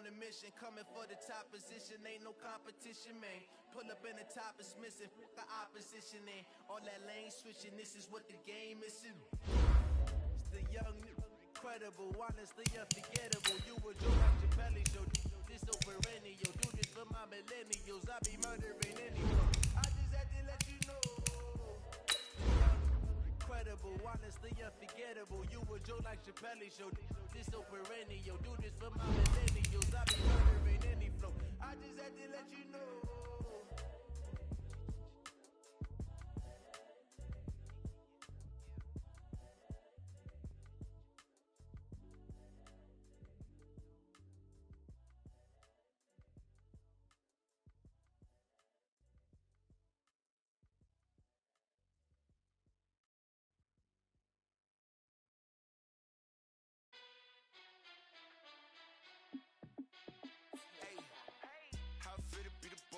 a mission, coming for the top position, ain't no competition, man. Pull up in the top is missing, the opposition in. All that lane switching, this is what the game is. It's the young, incredible, honestly unforgettable. You were Joe like your belly, show this so perennial. Do this for my millennials, I be murdering anyone. I just had to let you know. Incredible, honestly unforgettable. You were Joe like Chappelle show. This so perennial. Do this for my millennials. I be murdering any flow. I just had to let you know.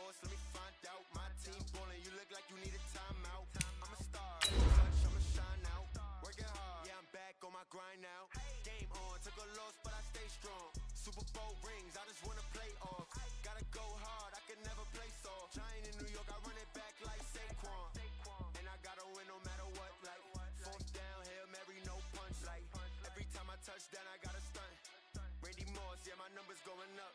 Let me find out. My team ballin', you look like you need a timeout. I'm a star, clutch, I'ma shine out. Working hard, yeah, I'm back on my grind now. Game on, took a loss, but I stay strong. Super Bowl rings, I just wanna play off. Gotta go hard, I can never play soft. Giant in New York, I run it back like Saquon. And I gotta win no matter what, like. Fourth down, Hail Mary, no punch, like. Every time I touch down, I gotta stunt. Randy Moss, yeah, my number's going up.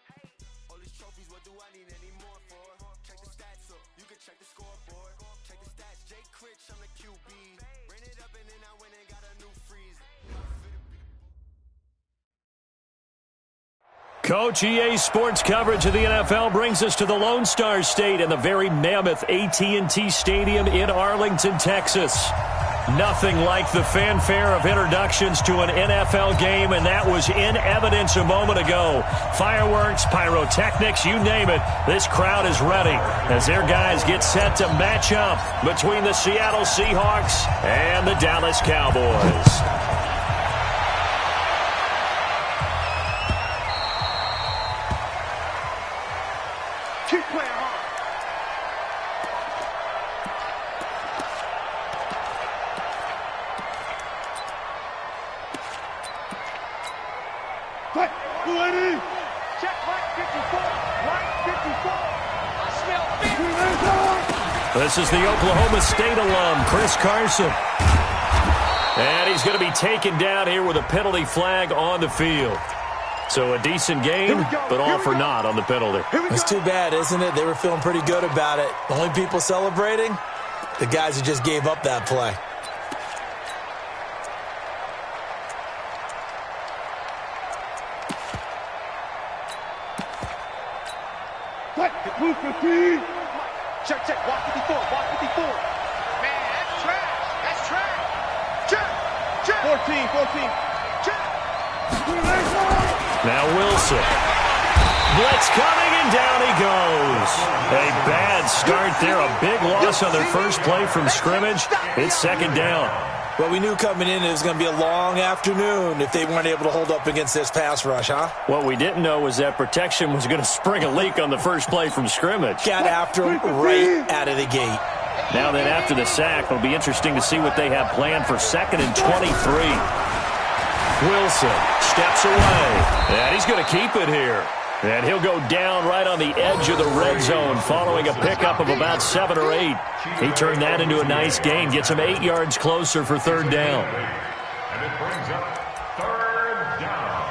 All these trophies, what do I need any more for? Check the stats up, you can check the scoreboard. Check the stats, Jay Critch, I'm the QB. Ran it up and then I went and got a new freeze. Coach, EA Sports coverage of the NFL brings us to the Lone Star State and the very mammoth AT&T Stadium in Arlington, Texas. Nothing like the fanfare of introductions to an NFL game, and that was in evidence a moment ago. Fireworks, pyrotechnics, you name it. This crowd is ready as their guys get set to match up between the Seattle Seahawks and the Dallas Cowboys. Keep playing hard. Check right 54. Right 54. I smell fear. This is the Oklahoma State alum, Chris Carson. And he's going to be taken down here with a penalty flag on the field. So a decent game, but all for naught on the penalty. It's too bad, isn't it? They were feeling pretty good about it. The only people celebrating, the guys who just gave up that play. Check, check, walk 54, walk 54. Man, that's trash. That's trash. Check, check. 14. Check. Now Wilson. Blitz coming, and down he goes. A bad start there. A big loss on their first play from scrimmage. It's second down. Well, we knew coming in it was going to be a long afternoon if they weren't able to hold up against this pass rush, huh? What we didn't know was that protection was going to spring a leak on the first play from scrimmage. Got after him right out of the gate. Now then, after the sack, it'll be interesting to see what they have planned for 2nd and 23. Wilson steps away, and he's going to keep it here. And he'll go down right on the edge of the red zone following a pickup of about 7 or 8. He turned that into a nice gain, gets him 8 yards closer for third down. And it brings up third down.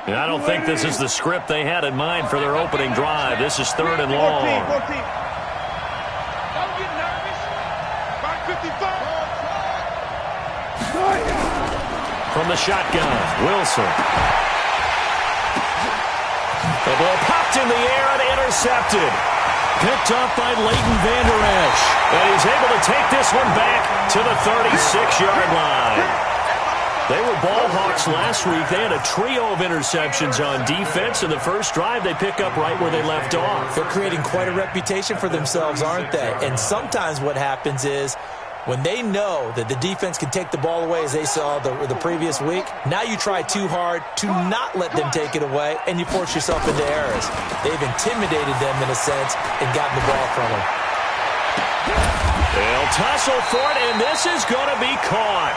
And I don't think this is the script they had in mind for their opening drive. This is 3rd and long. 14. Don't get nervous. Right 55. From the shotgun, Wilson. The ball popped in the air and intercepted. Picked up by Leighton Vander Esch. And he's able to take this one back to the 36-yard line. They were ball hawks last week. They had a trio of interceptions on defense. In the first drive, they pick up right where they left off. They're creating quite a reputation for themselves, aren't they? And sometimes what happens is When they know that the defense can take the ball away, as they saw the previous week, now you try too hard to not let them take it away, and you force yourself into errors. They've intimidated them in a sense and gotten the ball from them. They'll tussle for it, and this is going to be caught.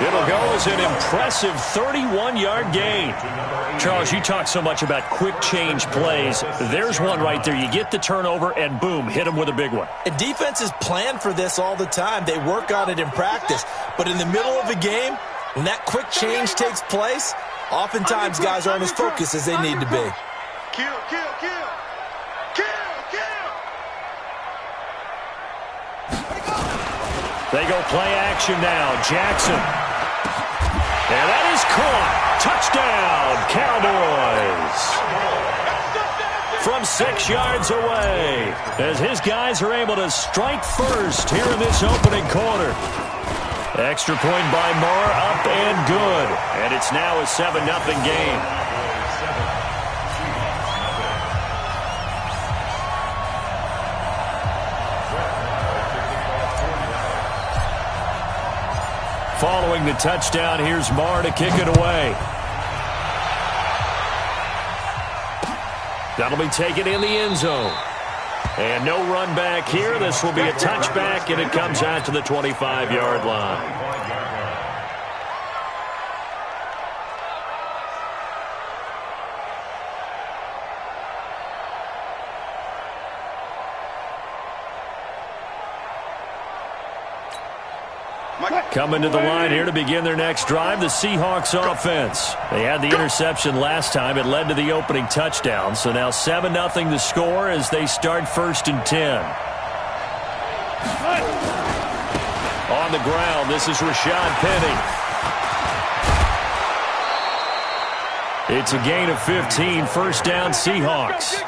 It'll go as an impressive 31-yard gain. Charles, you talk so much about quick change plays. There's one right there. You get the turnover, and boom, hit them with a big one. And defenses plan for this all the time. They work on it in practice. But in the middle of a game, when that quick change takes place, oftentimes guys aren't as focused as they need to be. Kill, kill, kill. Kill, kill. They go play action now. Jackson. And that is caught. Touchdown, Cowboys. From 6 yards away, as his guys are able to strike first here in this opening quarter. Extra point by Moore, up and good. And it's now a 7-0 game. Following the touchdown, here's Moore to kick it away. That'll be taken in the end zone. And no run back here. This will be a touchback, and it comes out to the 25-yard line. Coming to the line here to begin their next drive, the Seahawks offense. They had the interception last time. It led to the opening touchdown. So now 7-0 the score as they start 1st and 10. On the ground, this is Rashad Penny. It's a gain of 15, 1st down Seahawks.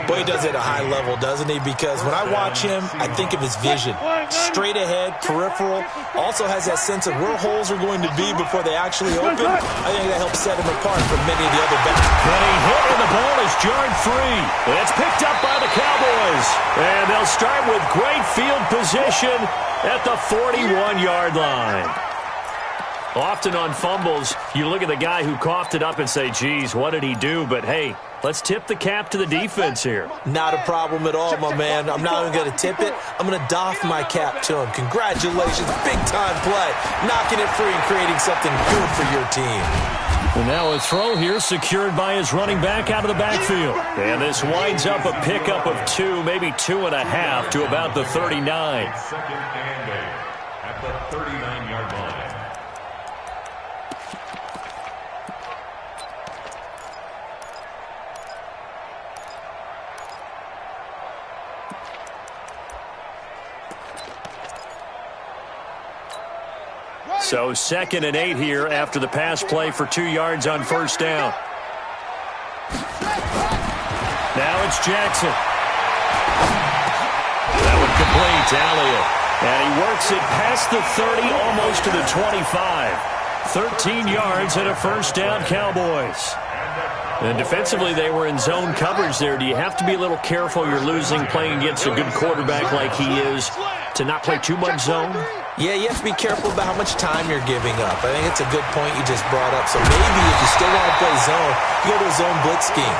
Boy, he does it at a high level, doesn't he? Because when I watch him, I think of his vision. Straight ahead, peripheral. Also has that sense of where holes are going to be before they actually open. I think that helps set him apart from many of the other backs. Penny hit, and the ball is jarred free. It's picked up by the Cowboys. And they'll start with great field position at the 41-yard line. Often on fumbles, you look at the guy who coughed it up and say, geez, what did he do? But, hey, let's tip the cap to the defense here. Not a problem at all, my man. I'm not even going to tip it. I'm going to doff my cap to him. Congratulations. Big-time play. Knocking it free and creating something good for your team. And now a throw here secured by his running back out of the backfield. And this winds up a pickup of 2, maybe 2.5 to about the 39. 2nd and 8 at the 39-yard line. So 2nd and 8 here after the pass play for 2 yards on 1st down. Now it's Jackson. That one complete, Elliott. And he works it past the 30, almost to the 25. 13 yards and a 1st down, Cowboys. And defensively, they were in zone coverage there. Do you have to be a little careful? You're losing playing against a good quarterback like he is to not play too much zone? Yeah, you have to be careful about how much time you're giving up. I think it's a good point you just brought up. So maybe if you still want to play zone, you go to a zone blitz scheme.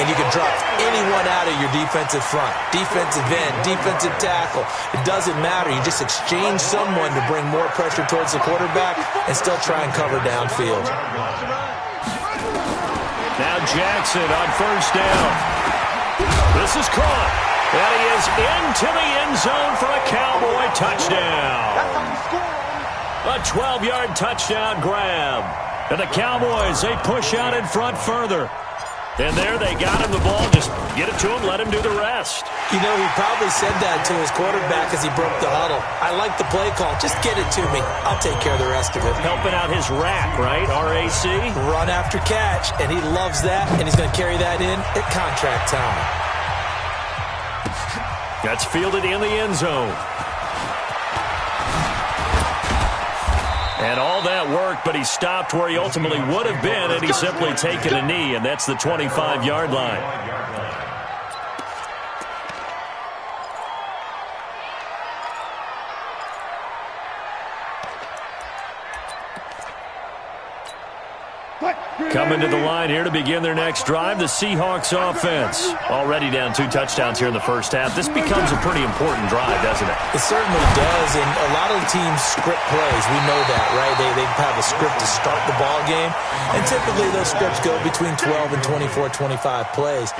And you can drop anyone out of your defensive front. Defensive end, defensive tackle. It doesn't matter. You just exchange someone to bring more pressure towards the quarterback and still try and cover downfield. Now Jackson on 1st down. This is caught. And he is into the end zone for a Cowboy touchdown. A 12-yard touchdown grab. And the Cowboys, they push out in front further. And there they got him the ball. Just get it to him, let him do the rest. You know, he probably said that to his quarterback as he broke the huddle. I like the play call. Just get it to me. I'll take care of the rest of it. Helping out his rack, right? RAC? Run after catch, and he loves that, and he's going to carry that in at contract time. That's fielded in the end zone. And all that work, but he stopped where he ultimately would have been, and he's simply taken a knee, and that's the 25-yard line. Coming to the line here to begin their next drive, the Seahawks offense. Already down 2 touchdowns here in the first half. This becomes a pretty important drive, doesn't it? It certainly does, and a lot of the teams script plays. We know that, right? They have a script to start the ball game, and typically those scripts go between 12 and 24, 25 plays.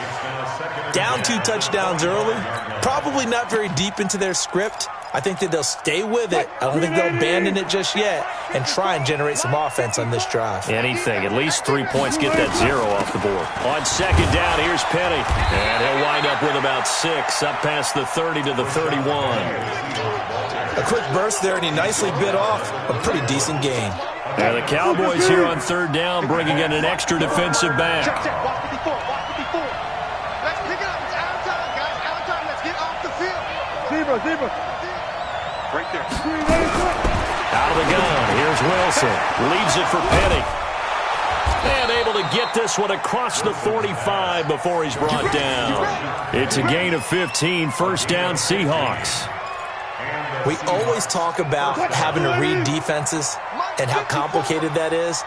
Down 2 touchdowns early, probably not very deep into their script. I think that they'll stay with it. I don't think they'll abandon it just yet and try and generate some offense on this drive. Anything. At least 3 points. Get that 0 off the board. On second down, here's Penny. And he'll wind up with about 6, up past the 30 to the 31. A quick burst there, and he nicely bit off a pretty decent gain. And the Cowboys here on third down, bringing in an extra defensive back. Walk 54, walk 54. Let's pick it up. It's out of time, guys. Out of time. Let's get off the field. Zebra. Right there. Out of the gun. Here's Wilson. Leaves it for Penny. And able to get this one across the 45 before he's brought down. It's a gain of 15. First down, Seahawks. We always talk about having to read defenses and how complicated that is.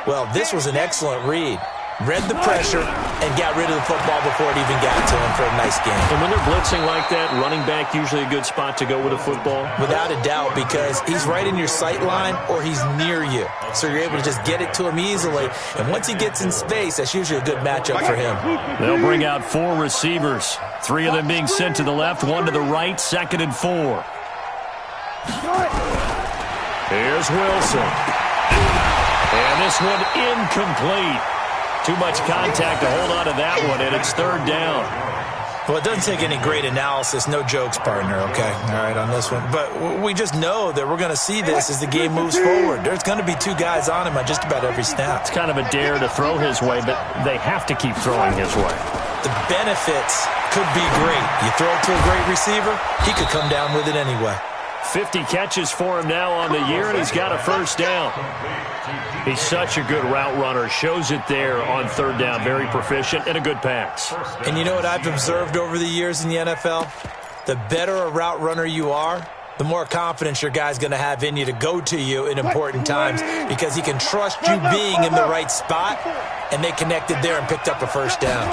Well, this was an excellent read. Read the pressure and got rid of the football before it even got to him for a nice game. And when they're blitzing like that, running back usually a good spot to go with a football? Without a doubt, because he's right in your sight line or he's near you. So you're able to just get it to him easily. And once he gets in space, that's usually a good matchup for him. They'll bring out 4 receivers. 3 of them being sent to the left, 1 to the right, 2nd and 4. Here's Wilson. And this one incomplete. Too much contact to hold on to that one, and it's third down. Well, it doesn't take any great analysis. No jokes, partner, okay? All right, on this one. But we just know that we're going to see this as the game moves forward. There's going to be 2 guys on him on just about every snap. It's kind of a dare to throw his way, but they have to keep throwing his way. The benefits could be great. You throw it to a great receiver, he could come down with it anyway. 50 catches for him now on the year, and he's got a first down. He's such a good route runner. Shows it there on third down. Very proficient and a good pass. And you know what I've observed over the years in the NFL? The better a route runner you are, the more confidence your guy's going to have in you to go to you in important times because he can trust you being in the right spot, and they connected there and picked up a first down.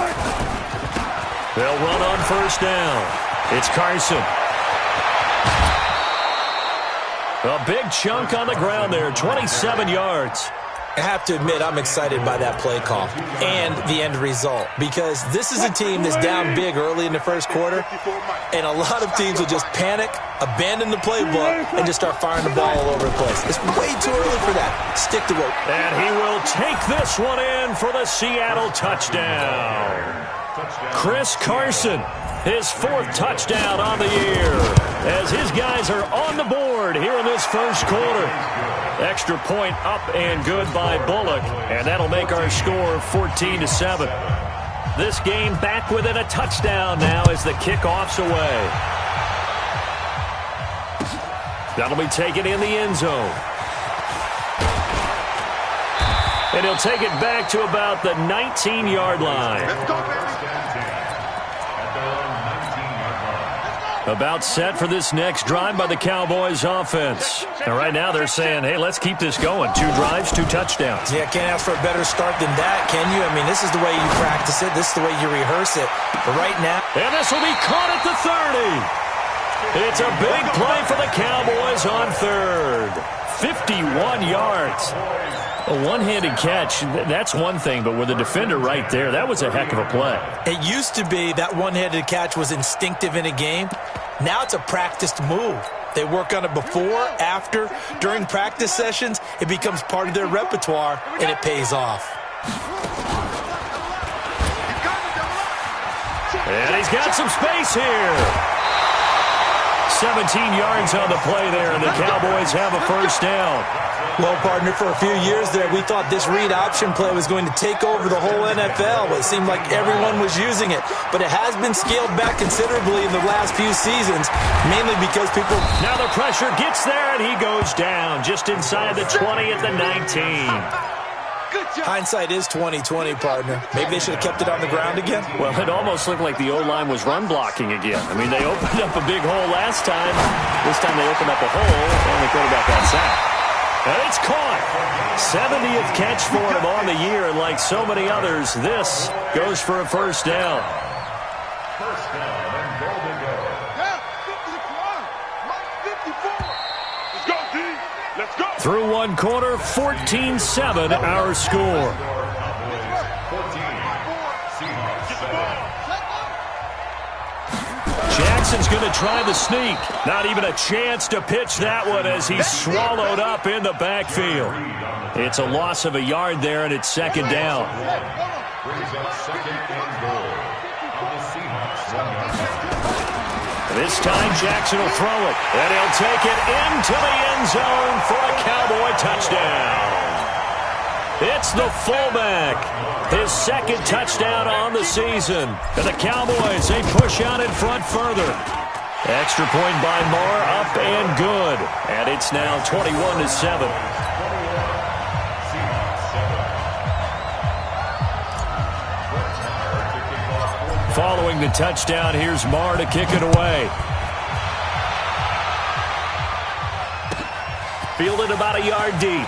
They'll run on first down. It's Carson. A big chunk on the ground there, 27 yards. I have to admit, I'm excited by that play call and the end result because this is a team that's down big early in the first quarter, and a lot of teams will just panic, abandon the playbook, and just start firing the ball all over the place. It's way too early for that. Stick to it. And he will take this one in for the Seattle touchdown. Chris Carson, his 4th touchdown on the year, as his guys are on the board here in this first quarter. Extra point up and good by Bullock, and that'll make our score 14-7. This game back within a touchdown now as the kickoff's away. That'll be taken in the end zone. And he'll take it back to about the 19-yard line. Let's go, baby. About set for this next drive by the Cowboys offense. And right now they're saying, hey, let's keep this going. 2 drives, 2 touchdowns. Yeah, can't ask for a better start than that, can you? I mean, this is the way you practice it. This is the way you rehearse it. But right now... And this will be caught at the 30. It's a big play for the Cowboys on third. 51 yards. A one-handed catch, that's one thing, but with a defender right there, that was a heck of a play. It used to be that one-handed catch was instinctive in a game. Now it's a practiced move. They work on it before, after, during practice sessions. It becomes part of their repertoire, and it pays off. And he's got some space here. 17 yards on the play there, and the Cowboys have a first down. Well, partner, for a few years there, we thought this read option play was going to take over the whole NFL. It seemed like everyone was using it. But it has been scaled back considerably in the last few seasons, mainly because people... Now the pressure gets there, and he goes down just inside the 20 at the 19. Hindsight is 20/20, partner. Maybe they should have kept it on the ground again. Well, it almost looked like the O-line was run blocking again. I mean, they opened up a big hole last time. This time they opened up a hole, and the quarterback got sacked. And it's caught. 70th catch for him on the year, and like so many others, this goes for a first down. First down and goal to go. Yeah, 54. Let's go, D. Let's go. Through one quarter, 14-7 our score. Cowboys 14, Seahawks 7. Jackson's going to try the sneak. Not even a chance to pitch that one as he's swallowed up in the backfield. It's a loss of a yard there, and it's second down. Brings up second and goal on the Seahawks 1-yard line. This time Jackson will throw it, and he'll take it into the end zone for a Cowboy touchdown. It's the fullback. His second touchdown on the season. And the Cowboys, they push out in front further. Extra point by Moore, up and good. And it's now 21-7. Following the touchdown, here's Moore to kick it away. Fielded about a yard deep.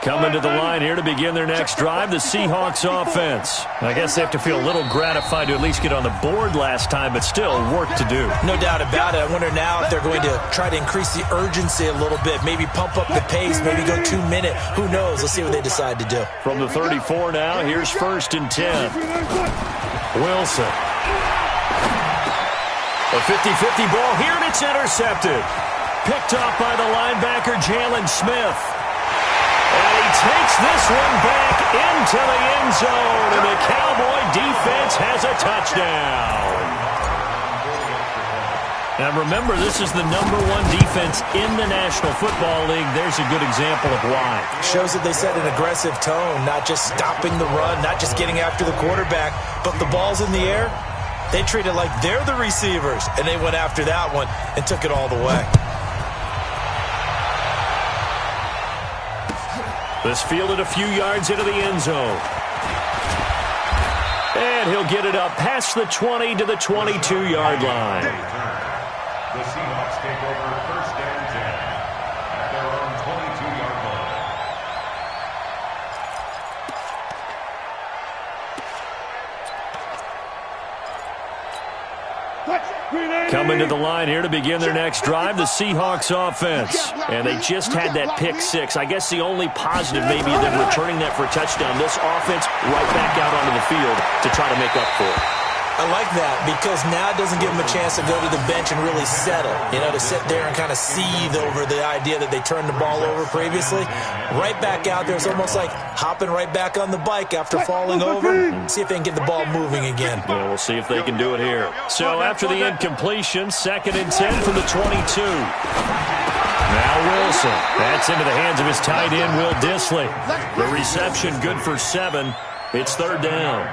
Coming to the line here to begin their next drive, the Seahawks offense. I guess they have to feel a little gratified to at least get on the board last time, but still work to do. No doubt about it. I wonder now if they're going to try to increase the urgency a little bit, maybe pump up the pace, maybe go 2 minute. Who knows? Let's see what they decide to do. From the 34 now, here's 1st and 10. Wilson. A 50-50 ball here, and it's intercepted. Picked off by the linebacker, Jalen Smith. And he takes this one back into the end zone, and the Cowboy defense has a touchdown. Now remember, this is the #1 defense in the National Football League. There's a good example of why. Shows that they set an aggressive tone, not just stopping the run, not just getting after the quarterback, but the ball's in the air. They treat it like they're the receivers, and they went after that one and took it all the way. This fielded a few yards into the end zone. And he'll get it up past the 20 to the 22-yard line. The Seahawks take over 1st and 10 at their own 22-yard line. Coming to the line here to begin their next drive, the Seahawks offense. And they just had that pick six. I guess the only positive maybe of them returning that for a touchdown. This offense right back out onto the field to try to make up for it. I like that because now it doesn't give them a chance to go to the bench and really settle, to sit there and kind of seethe over the idea that they turned the ball over previously. Right back out there, it's almost like hopping right back on the bike after falling over. See if they can get the ball moving again. Yeah, we'll see if they can do it here. So after the incompletion, 2nd and 10 from the 22. Now Wilson. That's into the hands of his tight end, Will Dissly. The reception good for 7. It's 3rd down.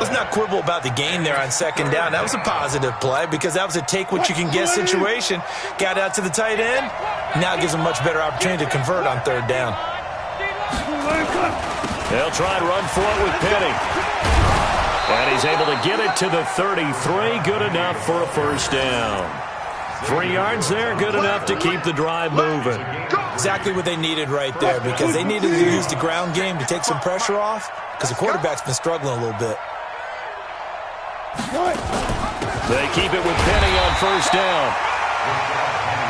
Let's not quibble about the gain there on 2nd down. That was a positive play because that was a take-what-you-can-get situation. Got out to the tight end. Now it gives them a much better opportunity to convert on 3rd down. They'll try and run for it with Penny. And he's able to get it to the 33. Good enough for a first down. 3 yards there, good enough to keep the drive moving. Exactly what they needed right there because they needed to use the ground game to take some pressure off because the quarterback's been struggling a little bit. They keep it with Penny on 1st down.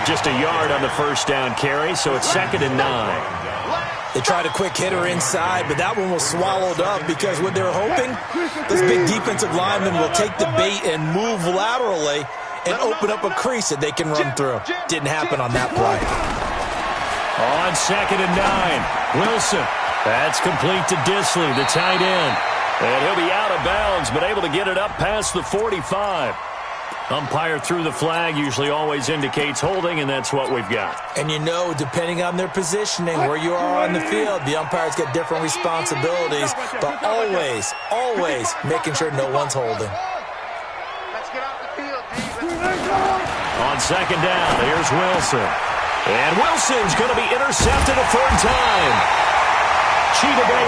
Just a yard on the 1st down carry, so it's 2nd and 9. They tried a quick hitter inside, but that one was swallowed up because what they're hoping, this big defensive lineman will take the bait and move laterally and open up a crease that they can run through. Didn't happen on that play. On 2nd and 9, Wilson. That's complete to Dissly, the tight end. And he'll be out of bounds, but able to get it up past the 45. Umpire threw the flag, usually always indicates holding, and that's what we've got. And depending on their positioning, where you are on the field, the umpires get different responsibilities, but always making sure no one's holding. Let's get off the field, On 2nd down, here's Wilson. And Wilson's going to be intercepted a third time. Chidobe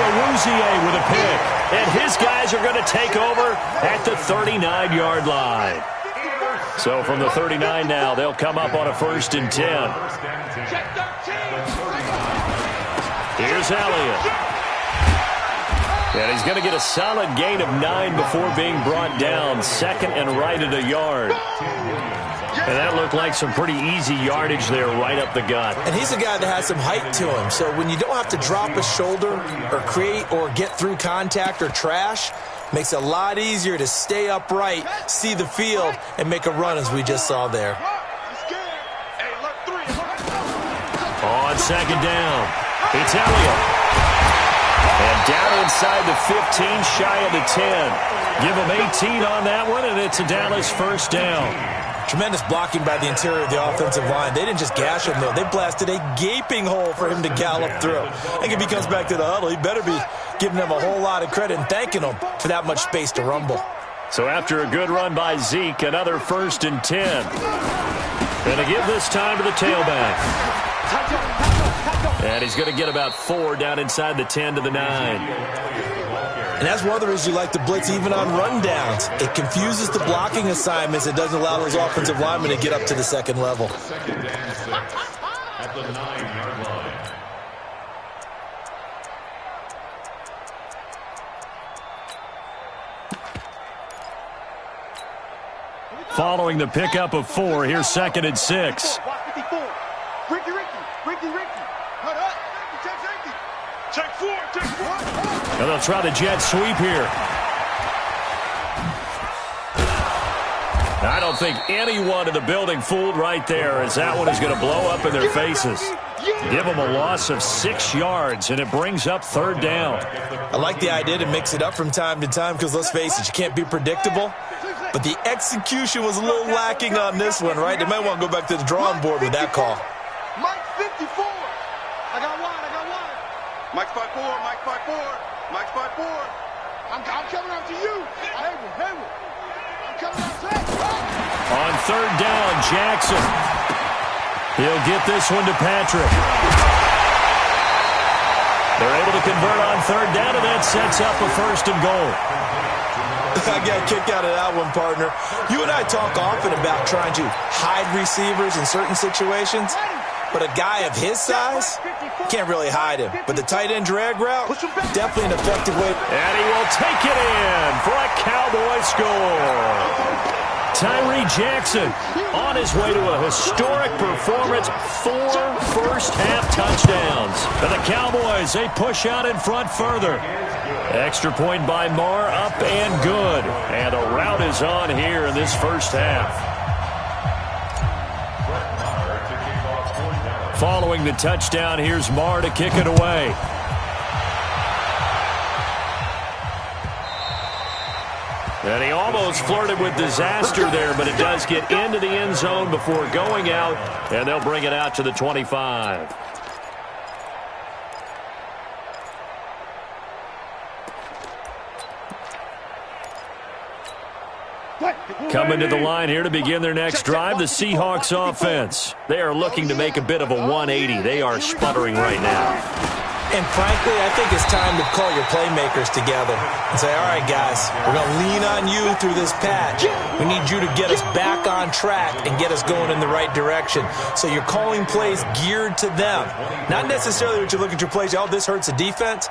with a pick. And his guys are going to take over at the 39-yard line. So from the 39 now, they'll come up on a 1st and 10. Here's Elliott. And he's going to get a solid gain of 9 before being brought down. 2nd and right at a yard. And that looked like some pretty easy yardage there right up the gut. And he's a guy that has some height to him. So when you don't have to drop a shoulder or create or get through contact or trash, makes it a lot easier to stay upright, see the field, and make a run as we just saw there. On 2nd down, it's Elliott. And down inside the 15, shy of the 10. Give him 18 on that one, and it's a Dallas 1st down. Tremendous blocking by the interior of the offensive line. They didn't just gash him, though. They blasted a gaping hole for him to gallop through. I think if he comes back to the huddle, he better be giving them a whole lot of credit and thanking them for that much space to rumble. So after a good run by Zeke, another 1st and 10. And to give this time to the tailback. And he's going to get about 4 down inside the 10 to the 9. And that's one of the reasons you like to blitz even on rundowns. It confuses the blocking assignments. It doesn't allow those offensive linemen to get up to the 2nd level. At the 9-yard line. Following the pickup of 4, here's 2nd and 6. And they'll try the jet sweep here. I don't think anyone in the building fooled right there, as that one is going to blow up in their faces. Give them a loss of 6 yards, and it brings up 3rd down. I like the idea to mix it up from time to time because, let's face it, you can't be predictable. But the execution was a little lacking on this one, right? They might want to go back to the drawing board with that call. Mike 54. I got one. Mike 54. Mike 54. Mike 54. I'm coming out to you. Hayward. I'm coming out to you. On 3rd down, Jackson. He'll get this one to Patrick. They're able to convert on 3rd down, and that sets up a 1st and goal. I got a kick out of that one, partner. You and I talk often about trying to hide receivers in certain situations, but a guy of his size can't really hide him. But the tight end drag route, definitely an effective way. And he will take it in for a Cowboy score. Tyree Jackson on his way to a historic performance, 4 first-half touchdowns. And the Cowboys, they push out in front further. Extra point by Marr, up and good. And a rout is on here in this 1st half. Following the touchdown, here's Marr to kick it away. And he almost flirted with disaster there, but it does get into the end zone before going out, and they'll bring it out to the 25. Coming to the line here to begin their next drive, the Seahawks offense. They are looking to make a bit of a 180. They are sputtering right now. And frankly, I think it's time to call your playmakers together and say, all right, guys, we're going to lean on you through this patch. We need you to get us back on track and get us going in the right direction. So you're calling plays geared to them. Not necessarily what you look at your plays, oh, this hurts the defense.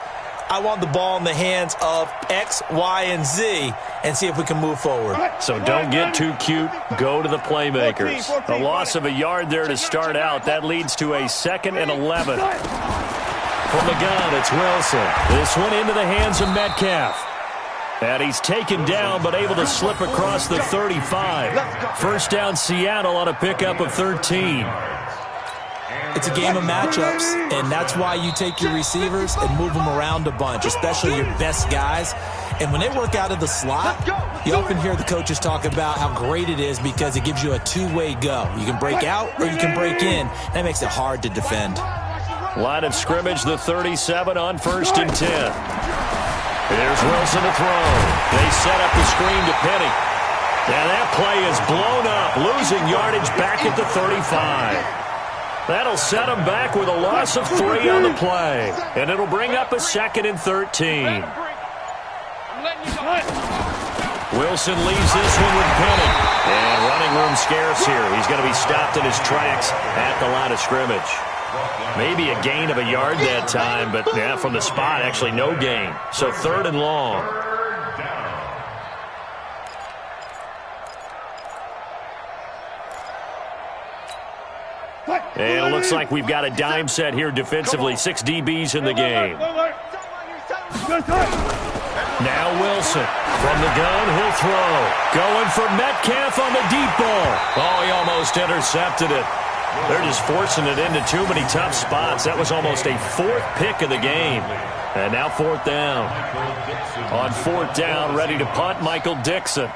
I want the ball in the hands of X, Y, and Z and see if we can move forward. So don't get too cute. Go to the playmakers. A loss of a yard there to start out. That leads to a 2nd and 11. From the gun, it's Wilson. This one into the hands of Metcalf. And he's taken down but able to slip across the 35. 1st down Seattle on a pickup of 13. It's a game of matchups, and that's why you take your receivers and move them around a bunch, especially your best guys. And when they work out of the slot, you often hear the coaches talk about how great it is because it gives you a two-way go. You can break out or you can break in. That makes it hard to defend. Line of scrimmage, the 37 on 1st and 10. Here's Wilson to throw. They set up the screen to Penny. And that play is blown up, losing yardage back at the 35. That'll set them back with a loss of 3 on the play. And it'll bring up a 2nd and 13. Wilson leaves this one with Penny. And running room scarce here. He's going to be stopped in his tracks at the line of scrimmage. Maybe a gain of a yard that time, but yeah, from the spot, actually no gain. So 3rd and long. And it looks like we've got a dime set here defensively. 6 DBs in the game. Now Wilson. From the gun, he'll throw. Going for Metcalf on the deep ball. Oh, he almost intercepted it. They're just forcing it into too many tough spots. That was almost a 4th pick of the game. And now 4th down. On 4th down, ready to punt, Michael Dixon.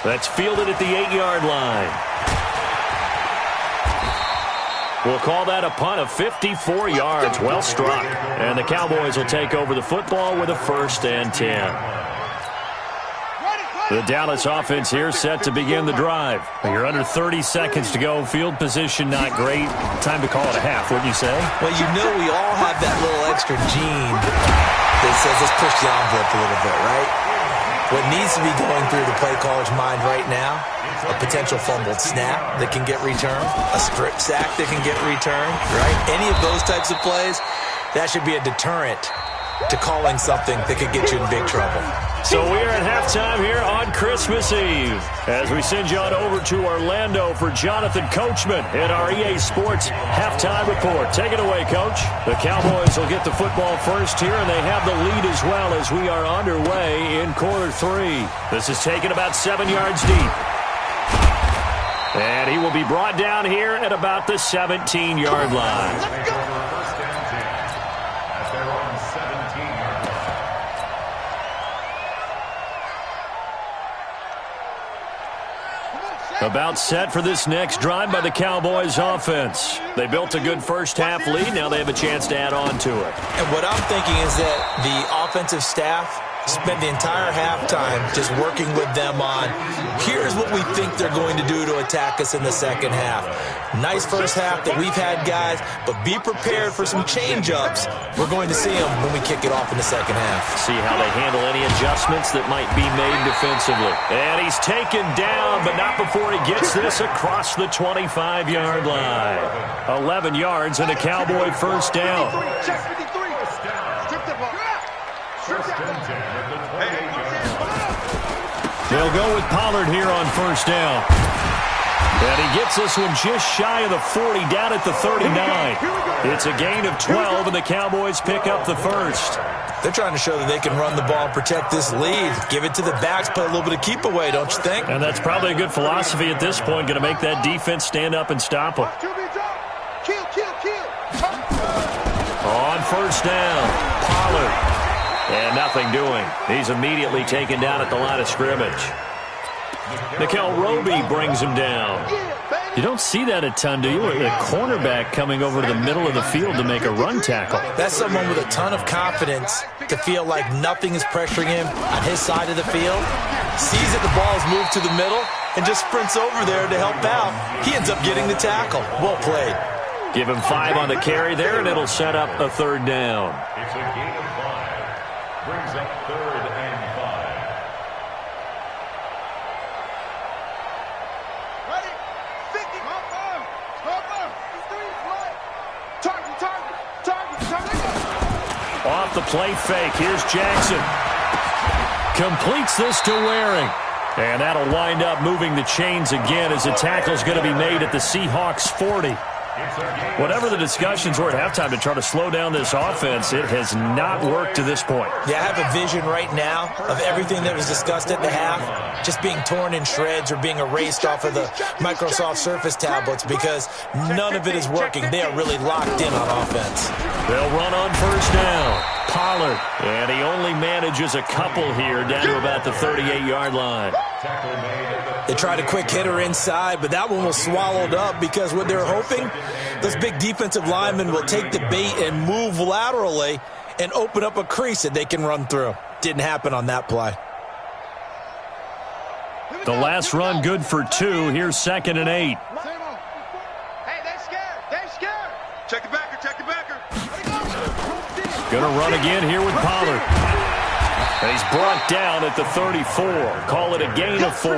That's fielded at the 8-yard line. We'll call that a punt of 54 yards. Well struck. And the Cowboys will take over the football with a 1st and 10. The Dallas offense here set to begin the drive. You're under 30 seconds to go. Field position not great. Time to call it a half, wouldn't you say? Well, you know we all have that little extra gene that says let's push the envelope a little bit, right? What needs to be going through the play caller's mind right now, a potential fumbled snap that can get returned, a strip sack that can get returned, right? Any of those types of plays, that should be a deterrent to calling something that could get you in big trouble. So we are at halftime here on Christmas Eve as we send you on over to Orlando for Jonathan Coachman in our EA Sports Halftime Report. Take it away, Coach. The Cowboys will get the football first here, and they have the lead as well as we are underway in quarter 3. This is taken about 7 yards deep. And he will be brought down here at about the 17-yard line. About set for this next drive by the Cowboys offense. They built a good first-half lead. Now they have a chance to add on to it. And what I'm thinking is that the offensive staff spent the entire halftime just working with them on, here's what we think they're going to do to attack us in the second half. Nice first half that we've had, guys, but be prepared for some change-ups. We're going to see them when we kick it off in the second half. See how they handle any adjustments that might be made defensively. And he's taken down, but not before he gets this across the 25-yard line. 11 yards and a Cowboy first down. They'll go with Pollard here on first down. And he gets this one just shy of the 40, down at the 39. It's a gain of 12, and the Cowboys pick up the first. They're trying to show that they can run the ball and protect this lead. Give it to the backs, play a little bit of keep away, don't you think? And that's probably a good philosophy at this point, going to make that defense stand up and stop them. On first down, Pollard. And nothing doing. He's immediately taken down at the line of scrimmage. Nickel Roby brings him down. You don't see that a ton, do you? A cornerback coming over to the middle of the field to make a run tackle. That's someone with a ton of confidence to feel like nothing is pressuring him on his side of the field. Sees that the ball is moved to the middle and just sprints over there to help out. He ends up getting the tackle. Well played. Give him 5 on the carry there, and it'll set up a third down. It's a gain of 5. Brings up 3rd and 5. Ready? 50. Target. Off the play fake. Here's Jackson. Completes this to Waring. And that'll wind up moving the chains again as the tackle's going to be made at the Seahawks 40. Whatever the discussions were at halftime to try to slow down this offense, it has not worked to this point. Yeah, I have a vision right now of everything that was discussed at the half just being torn in shreds or being erased off of the Microsoft Surface tablets because none of it is working. They are really locked in on offense. They'll run on first down. Pollard. And he only manages a couple here down to about the 38-yard line. They tried a quick hitter inside, but that one was swallowed up because what they're hoping, those big defensive linemen will take the bait and move laterally and open up a crease that they can run through. Didn't happen on that play. The last run good for 2. Here's 2nd and 8. Hey, they're scared. They're scared. Check the backer. Check the backer. Going to run again here with Pollard. And he's brought down at the 34. Call it a gain of 4.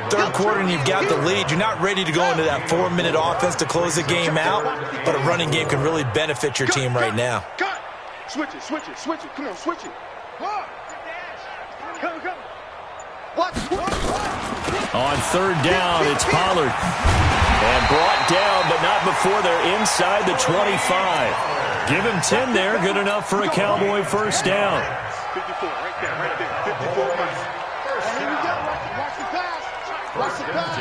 Third quarter and you've got the lead. You're not ready to go into that 4-minute offense to close the game out, but a running game can really benefit your team right now. Switch it, switch it, switch it. Come on, switch it. Come. What? On 3rd down, it's Pollard. And brought down, but not before they're inside the 25. Give him 10 there. Good enough for a Cowboy first down. 54, right there. 54. Here we go. Watch the pass. Watch the pass.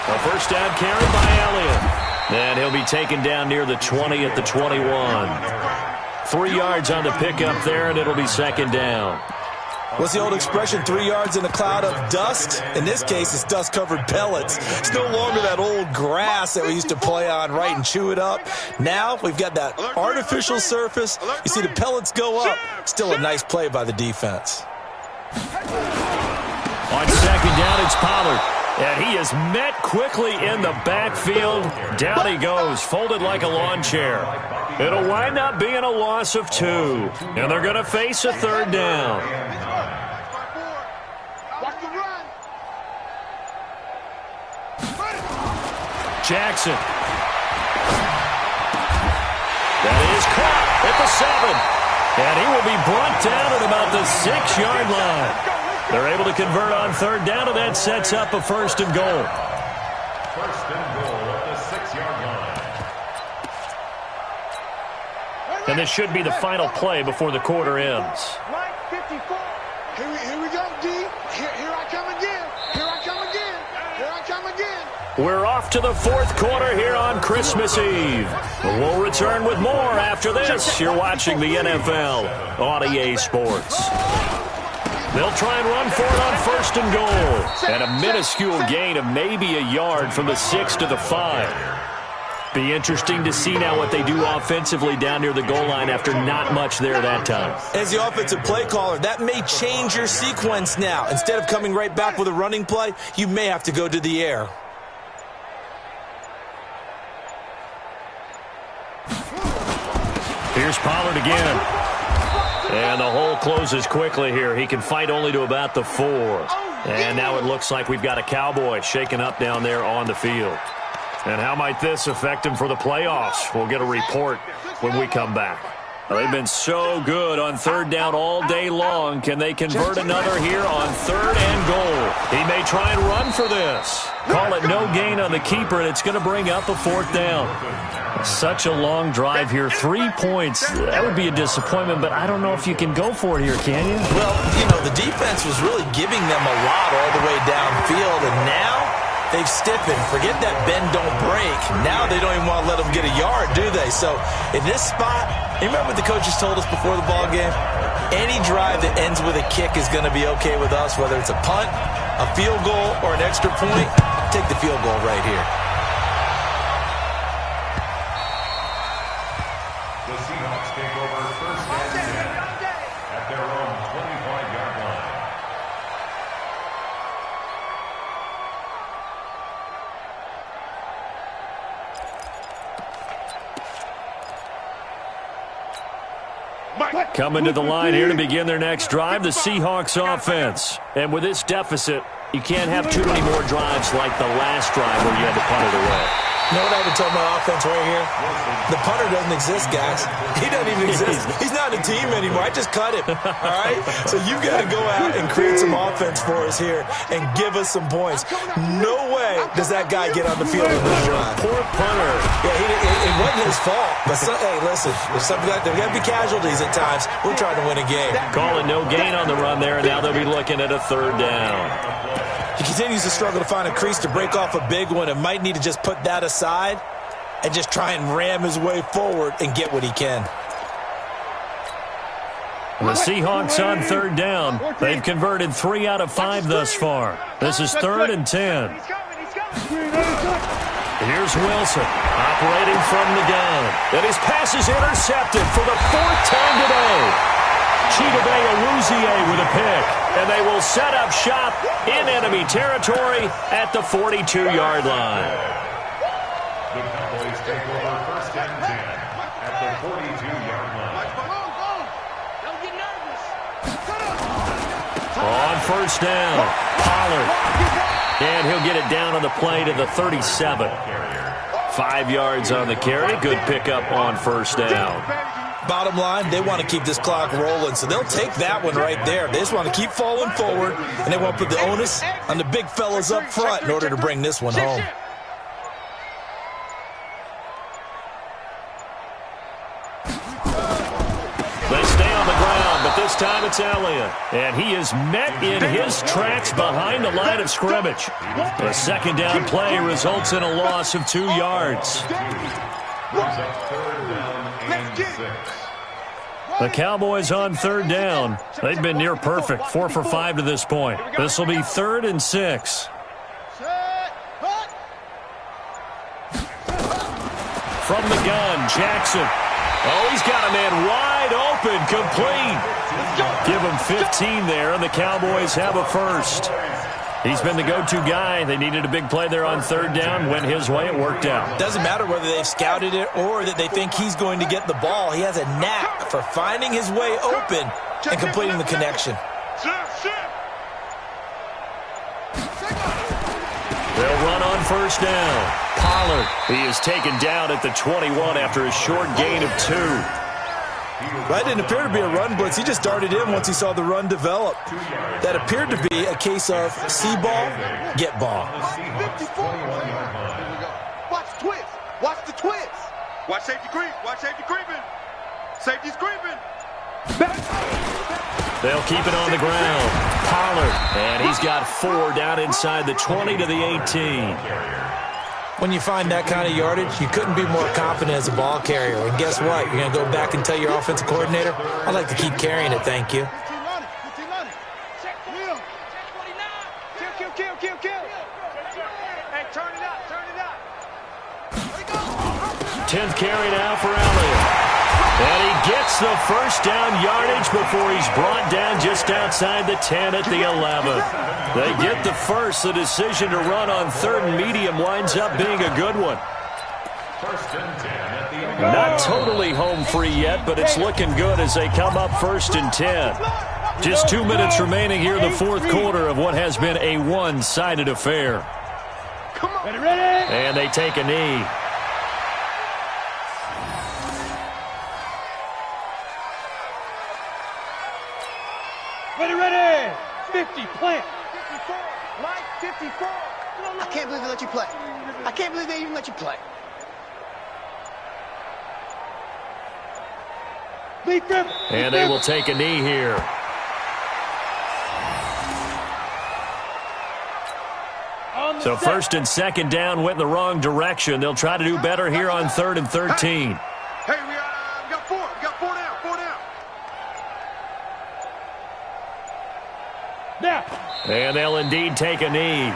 A first down carry by Elliott. And he'll be taken down near the 20 at the 21. 3 yards on the pickup there, and it'll be 2nd down. What's the old expression, 3 yards in a cloud of dust? In this case, it's dust-covered pellets. It's no longer that old grass that we used to play on, right, and chew it up. Now we've got that artificial surface. You see the pellets go up. Still a nice play by the defense. On 2nd down, it's Pollard. And he is met quickly in the backfield. Down he goes, folded like a lawn chair. It'll wind up being a loss of 2. And they're going to face a 3rd down. Jackson. That is caught at the 7. And he will be brought down at about the 6-yard line. They're able to convert on 3rd down, and that sets up a 1st and goal. 1st and goal at the 6-yard line. And this should be the final play before the quarter ends. Mike, 54. Here we go, D. Here I come again. Here I come again. Here I come again. We're off to the 4th quarter here on Christmas Eve. We'll return with more after this. You're watching the NFL on EA Sports. They'll try and run for it on 1st and goal. And a minuscule gain of maybe a yard from the 6 to the 5. Be interesting to see now what they do offensively down near the goal line after not much there that time. As the offensive play caller, that may change your sequence now. Instead of coming right back with a running play, you may have to go to the air. Here's Pollard again. And the hole closes quickly here. He can fight only to about the 4. And now it looks like we've got a Cowboy shaken up down there on the field. And how might this affect him for the playoffs? We'll get a report when we come back. They've been so good on 3rd down all day long. Can they convert another here on 3rd and goal? He may try and run for this. Call it no gain on the keeper, and it's going to bring up a 4th down. Such a long drive here. 3 points. That would be a disappointment, but I don't know if you can go for it here, can you? Well, you know, the defense was really giving them a lot all the way downfield, and now they've stiffened. Forget that bend, don't break. Now they don't even want to let them get a yard, do they? So in this spot, you remember what the coaches told us before the ball game? Any drive that ends with a kick is going to be okay with us, whether it's a punt, a field goal, or an extra point. Take the field goal right here. The Seahawks take over 1st and 10 at their own 25-yard line. Coming to the line here to begin their next drive, the Seahawks offense. And with this deficit, you can't have too many more drives like the last drive where you had to punt it away. You know what I would tell my offense right here? The punter doesn't exist, guys. He doesn't even exist. He's not a team anymore. I just cut him, all right? So you've got to go out and create some offense for us here and give us some points. No way does that guy get on the field in this drive. Poor punter. Yeah, it wasn't his fault. But, hey, listen, there's got to be casualties at times. We're trying to win a game. Calling no gain on the run there, and now they'll be looking at a 3rd down. He continues to struggle to find a crease to break off a big one and might need to just put that aside and just try and ram his way forward and get what he can. The Seahawks on 3rd down. They've converted 3 out of 5 thus far. This is 3rd and 10. Here's Wilson, operating from the gun. And his pass is intercepted for the 4th time today. Chidobe Awuzie with a pick. And they will set up shop in enemy territory at the 42-yard line. The Cowboys take over 1st and 10 at the 42-yard line. Don't get nervous. On 1st down, Pollard. And he'll get it down on the play to the 37. 5 yards on the carry. Good pickup on 1st down. Bottom line, they want to keep this clock rolling, so they'll take that one right there. They just want to keep falling forward, and they want to put the onus on the big fellas up front in order to bring this one home. They stay on the ground, but this time it's Elliott. And he is met in his tracks behind the line of scrimmage. A 2nd down play results in a loss of 2 yards. The Cowboys on 3rd down. They've been near perfect, 4 for 5 to this point. This will be 3rd and 6. From the gun, Jackson. Oh, he's got a man wide open, complete. Give him 15 there, and the Cowboys have a first. He's been the go-to guy. They needed a big play there on 3rd down. Went his way. It worked out. Doesn't matter whether they've scouted it or that they think he's going to get the ball. He has a knack for finding his way open and completing the connection. They'll run on 1st down. Pollard. He is taken down at the 21 after a short gain of 2. That didn't appear to be a run blitz. He just darted in once he saw the run develop. That appeared to be a case of see ball, get ball. Watch the twist. Watch the twist. Watch safety creep. Watch safety creeping. Safety's creeping. They'll keep it on the ground. Pollard. And he's got 4 down inside the 20 to the 18. When you find that kind of yardage, you couldn't be more confident as a ball carrier. And guess what? You're going to go back and tell your offensive coordinator, I'd like to keep carrying it, thank you. Hey, turn it up, turn it up. 10th carry now for Elliott. And he gets the 1st down yardage before he's brought down just outside the 10 at the 11. They get the first. The decision to run on 3rd and medium winds up being a good one. 1st and 10 at the 11. Not totally home free yet, but it's looking good as they come up 1st and 10. Just 2 minutes remaining here in the 4th quarter of what has been a one-sided affair. And they take a knee. Ready. 50, plant. 54, Mike, 54. I can't believe they let you play. I can't believe they even let you play. And they will take a knee here. So 1st and 2nd down went in the wrong direction. They'll try to do better here on 3rd and 13. Hey, we got 4. We got 4 down. 4 down. And they'll indeed take a knee.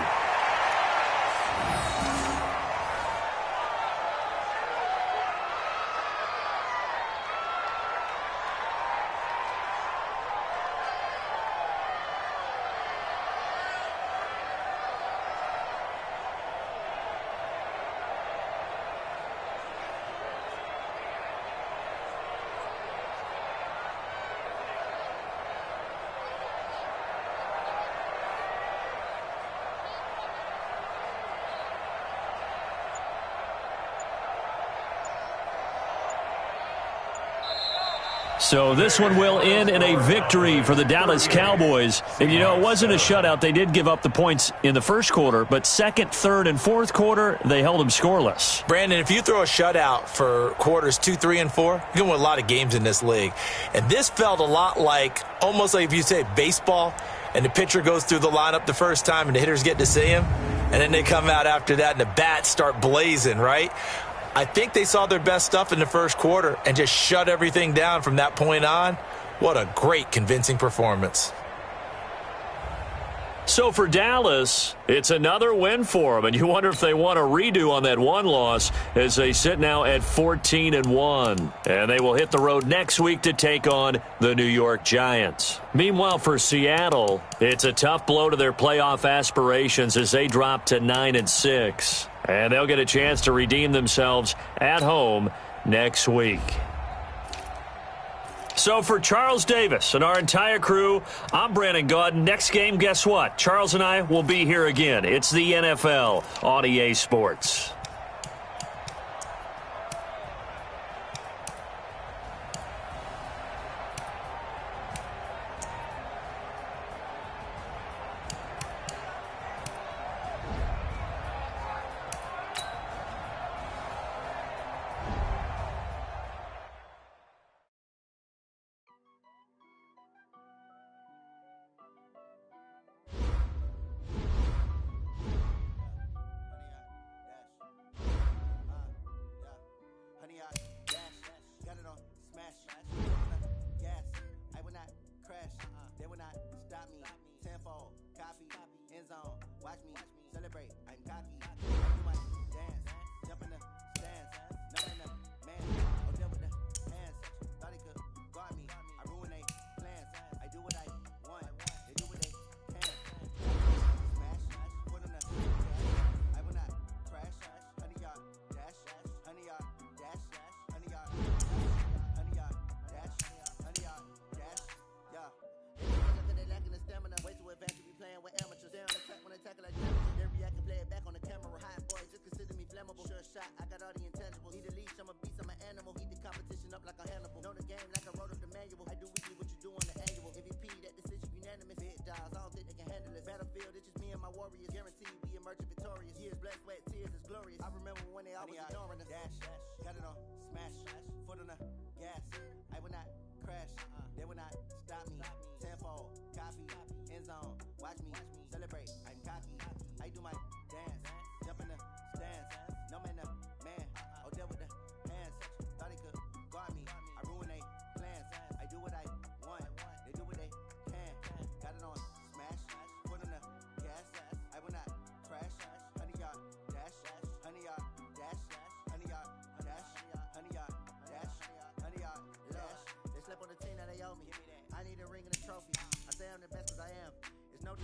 So this one will end in a victory for the Dallas Cowboys. And, you know, it wasn't a shutout. They did give up the points in the first quarter, but 2nd, 3rd, and 4th quarter, they held them scoreless. Brandon, if you throw a shutout for quarters 2, 3, and 4, you're going to win a lot of games in this league. And this felt a lot like, almost like if you say baseball, and the pitcher goes through the lineup the first time and the hitters get to see him, and then they come out after that and the bats start blazing, right? I think they saw their best stuff in the first quarter and just shut everything down from that point on. What a great, convincing performance. So for Dallas, it's another win for them, and you wonder if they want a redo on that one loss as they sit now at 14-1. And they will hit the road next week to take on the New York Giants. Meanwhile, for Seattle, it's a tough blow to their playoff aspirations as they drop to 9-6. And they'll get a chance to redeem themselves at home next week. So for Charles Davis and our entire crew, I'm Brandon Gaudin. Next game, guess what? Charles and I will be here again. It's the NFL on EA Sports. Watch me celebrate, I'm cocky. I do my dance, jump in the stands. No man, man, I'll deal with the hands. Thought he could guard me, I ruin they plans. I do what I want, they do what they can. Smash, put on the gas. I will not crash. 100-yard dash, 100-yard dash, 100-yard, 100-yard dash, 100-yard dash. Yeah. They lacking the stamina, way too advanced to be playing with amateurs. Tackle like damage, every I can play it back on the camera. Hot boy, just consider me flammable. Sure shot, I got all the intangibles. Need a leash, I'm a beast, I'm an animal. Heat the competition up like a Hannibal. Know the game like I wrote up the manual. I do weekly what you do on the annual. MVP, that decision unanimous. Big dogs, I don't think they can handle it. Battlefield, it's just me and my warriors. Guaranteed we emerge victorious. Years, blood, sweat, tears is glorious. I remember when they always ignoring us. Dash, got it on, smash, foot on the gas. I will not crash, they will not stop me. Tenfold, copy, end zone, watch me celebrate. I'm cocky. I do my dance, jump in the stands. No man, I'll deal with the hands. Thought he could guard me, I ruin they plans. I do what I want, they do what they can. Got it on smash, foot on the gas. I will not crash. 100-yard dash, 100-yard dash, 100-yard dash, 100-yard dash, 100-yard dash. They slept on the team that they owe me. I need a ring and a trophy. I say I'm the best 'cause I am. It's no